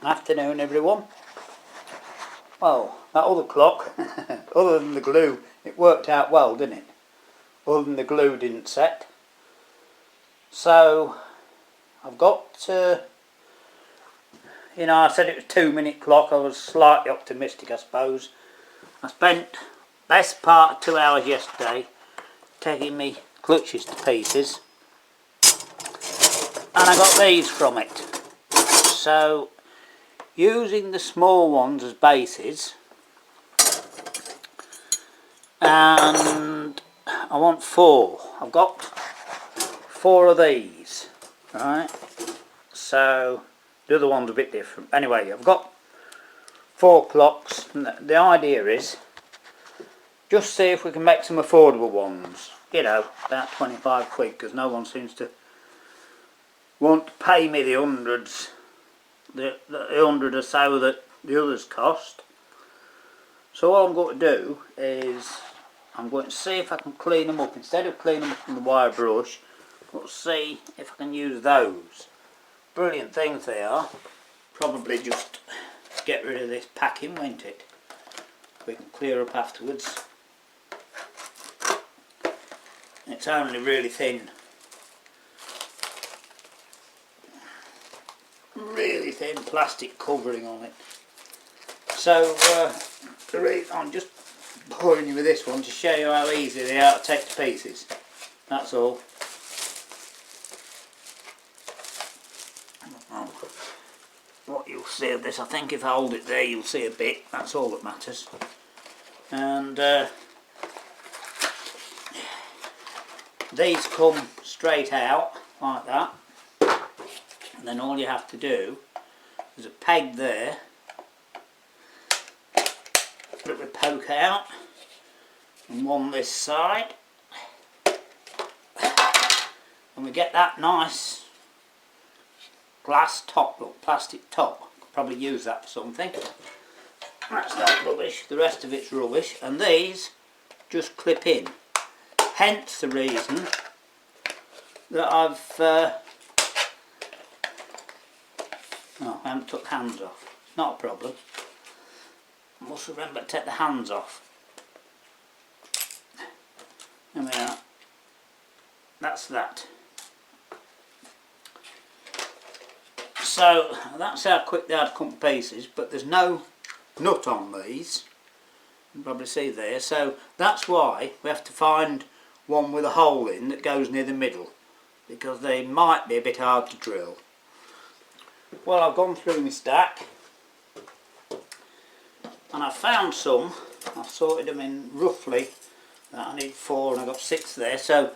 Afternoon, everyone. Well, that other clock, other than the glue, it worked out well, didn't it? Other than the glue didn't set. So, I've got, I said it was 2-minute clock. I was slightly optimistic, I suppose. I spent best part of 2 hours yesterday taking me clutches to pieces. And I got these from it. So, using the small ones as bases, and I want 4. I've got 4 of these, right? So the other one's a bit different. Anyway, I've got 4 clocks, and the idea is just see if we can make some affordable ones. You know, about 25 quid, because no one seems to want to pay me the hundreds. The 100 or so that the others cost. So what I'm going to do is I'm going to see if I can clean them up. Instead of cleaning them up with the wire brush, let's see if I can use those. Brilliant things they are. Probably just get rid of this packing, won't it? We can clear up afterwards. It's only really thin. Really thin plastic covering on it. So I'm just pouring you with this one to show you how easy they are to take to pieces. That's all. What you'll see of this, I think if I hold it there you'll see a bit. That's all that matters. And these come straight out like that. And then all you have to do is a peg there that we poke out, and one this side, and we get that nice glass top, look, plastic top. Could probably use that for something. That's not rubbish, the rest of it's rubbish, and these just clip in. Hence the reason that I haven't took hands off. It's not a problem. I must remember to take the hands off. There we are. That's that. So that's how quick they are to come to pieces, but there's no nut on these. You can probably see there. So that's why we have to find one with a hole in that goes near the middle, because they might be a bit hard to drill. Well, I've gone through my stack and I've found some. I've sorted them in roughly. I need 4 and I've got 6 there. So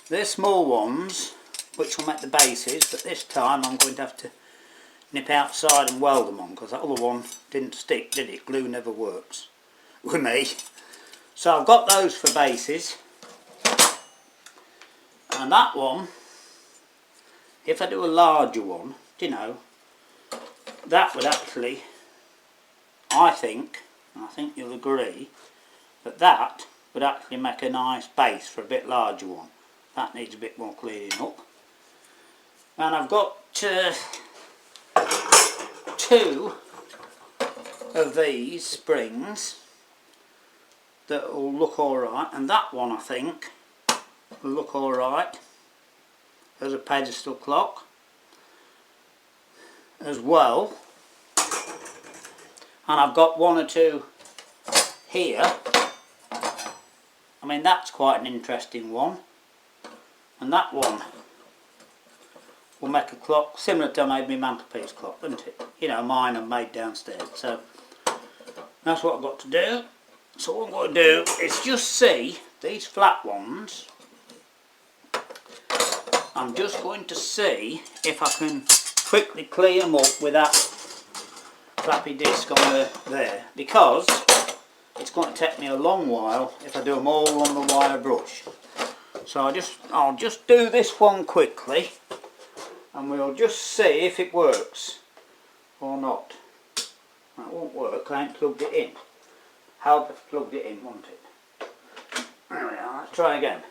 they're small ones which will make the bases, but this time I'm going to have to nip outside and weld them on, because that other one didn't stick, did it? Glue never works with me. So I've got those for bases, and that one, if I do a larger one, that would actually, I think you'll agree, that would actually make a nice base for a bit larger one. That needs a bit more cleaning up. And I've got 2 of these springs that will look alright, and that one I think will look alright as a pedestal clock as well. And I've got 1 or 2 here. I mean, that's quite an interesting one, and that one will make a clock similar to I made my mantelpiece clock, wouldn't it? You know, mine are made downstairs. So that's what I've got to do. So what I'm going to do is just see these flat ones. I'm just going to see if I can quickly clean them up with that flappy disc on there, because it's going to take me a long while if I do them all on the wire brush. So I'll just do this one quickly, and we'll just see if it works or not. That won't work, I ain't plugged it in. Help if plugged it in, won't it? There we are, let's try again.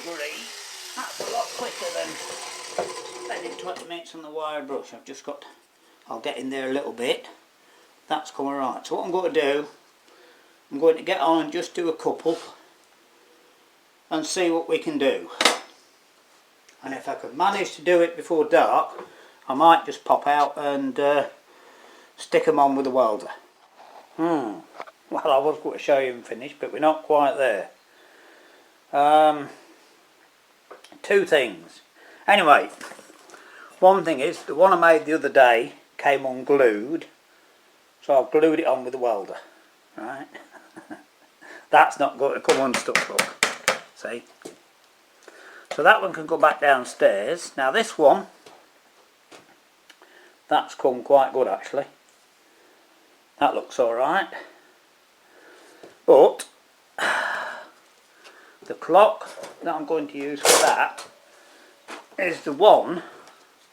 agree that's a lot quicker than spending 20 minutes on the wire brush. I'll get in there a little bit. That's come alright. So what I'm going to do, I'm going to get on and just do a couple and see what we can do. And if I could manage to do it before dark, I might just pop out and stick them on with a welder. Well, I was going to show you them finished, but we're not quite there. Two things. Anyway, one thing is, the one I made the other day came unglued, so I've glued it on with a welder. Right? That's not going to come unstuck, look. See? So that one can go back downstairs. Now this one, that's come quite good actually. That looks alright. But the clock that I'm going to use for that is the one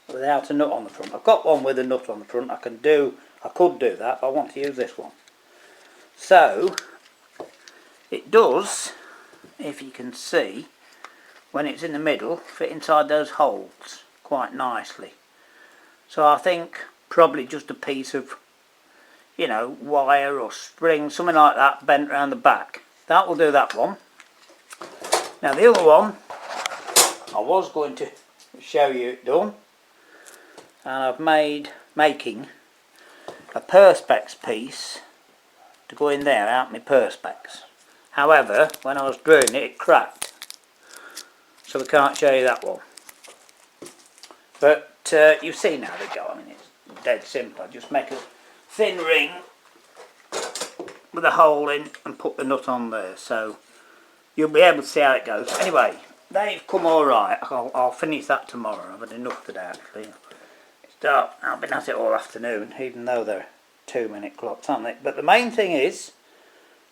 without a nut on the front. I've got one with a nut on the front. I could do that, but I want to use this one. So it does, if you can see, when it's in the middle, fit inside those holes quite nicely. So I think probably just a piece of, you know, wire or spring, something like that, bent around the back. That will do that one. Now the other one, I was going to show you it done, and I've making a perspex piece to go in there out my perspex. However, when I was drilling it, it cracked, so we can't show you that one. But you've seen how they go. I mean, it's dead simple. I just make a thin ring with a hole in and put the nut on there, so you'll be able to see how it goes. Anyway, they've come alright. I'll finish that tomorrow. I've had enough today actually. It's dark. I've been at it all afternoon, even though they're 2-minute clocks, aren't they? But the main thing is,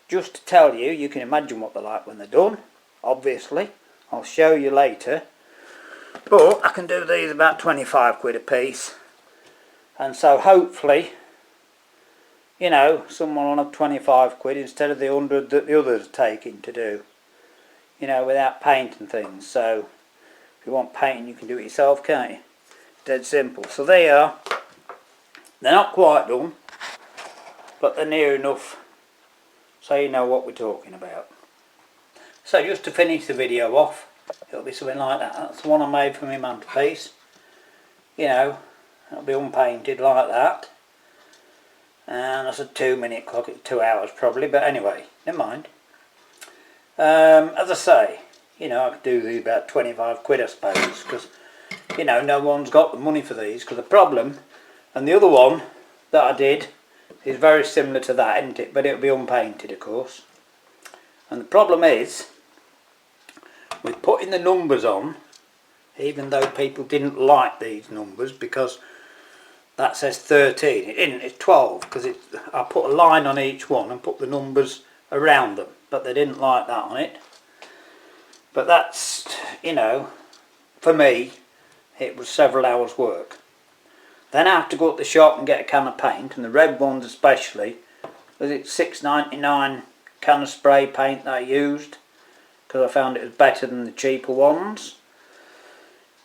just to tell you, you can imagine what they're like when they're done. Obviously, I'll show you later. But I can do these about 25 quid a piece. And so hopefully, you know, someone will have 25 quid instead of the 100 that the others are taking to do. You know, without paint and things. So if you want painting, you can do it yourself, can't you? Dead simple. So they are. They're not quite done, but they're near enough so you know what we're talking about. So just to finish the video off, it'll be something like that. That's the one I made for my mantelpiece. You know, it'll be unpainted like that. And that's a 2-minute clock. It's 2 hours probably, but anyway, never mind. As I say, you know, I could do these about 25 quid I suppose, because, you know, no one's got the money for these. Because the problem, and the other one that I did is very similar to that, isn't it? But it'll be unpainted, of course. And the problem is, with putting the numbers on, even though people didn't like these numbers because that says 13, it didn't, it's 12, because I put a line on each one and put the numbers around them, but they didn't like that on it. But that's, you know, for me, it was several hours work. Then I have to go up the shop and get a can of paint, and the red ones especially, because it's $6.99 can of spray paint that I used, because I found it was better than the cheaper ones.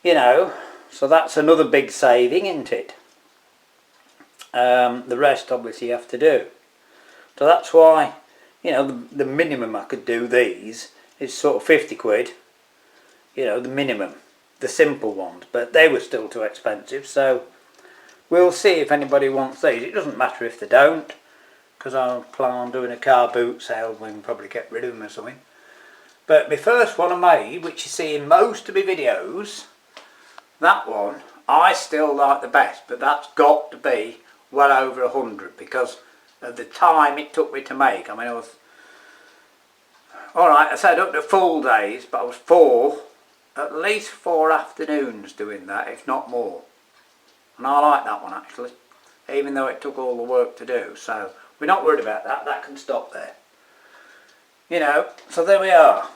You know, so that's another big saving, isn't it? The rest obviously you have to do. So that's why, you know, the minimum I could do these is sort of 50 quid. You know, the minimum, the simple ones, but they were still too expensive, so we'll see if anybody wants these. It doesn't matter if they don't, because I plan on doing a car boot sale. We can probably get rid of them or something. But my first one I made, which you see in most of my videos, that one I still like the best, but that's got to be well over 100 because of the time it took me to make. I mean, I was, alright, I said up to full days, but I was at least 4 afternoons doing that, if not more. And I like that one actually, even though it took all the work to do. So we're not worried about that, that can stop there. You know, so there we are.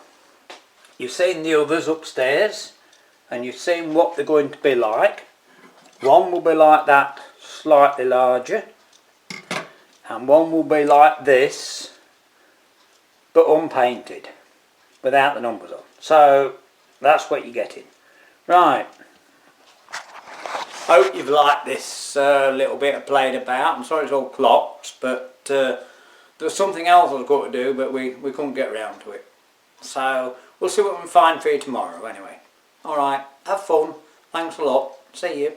You've seen the others upstairs, and you've seen what they're going to be like. One will be like that, slightly larger, and one will be like this, but unpainted, without the numbers on. So That's what you're getting. Right. Hope you've liked this little bit of playing about. I'm sorry it's all clocks, but there's something else I was going to do, but we couldn't get around to it. So we'll see what we can find for you tomorrow anyway. Alright, have fun. Thanks a lot. See you.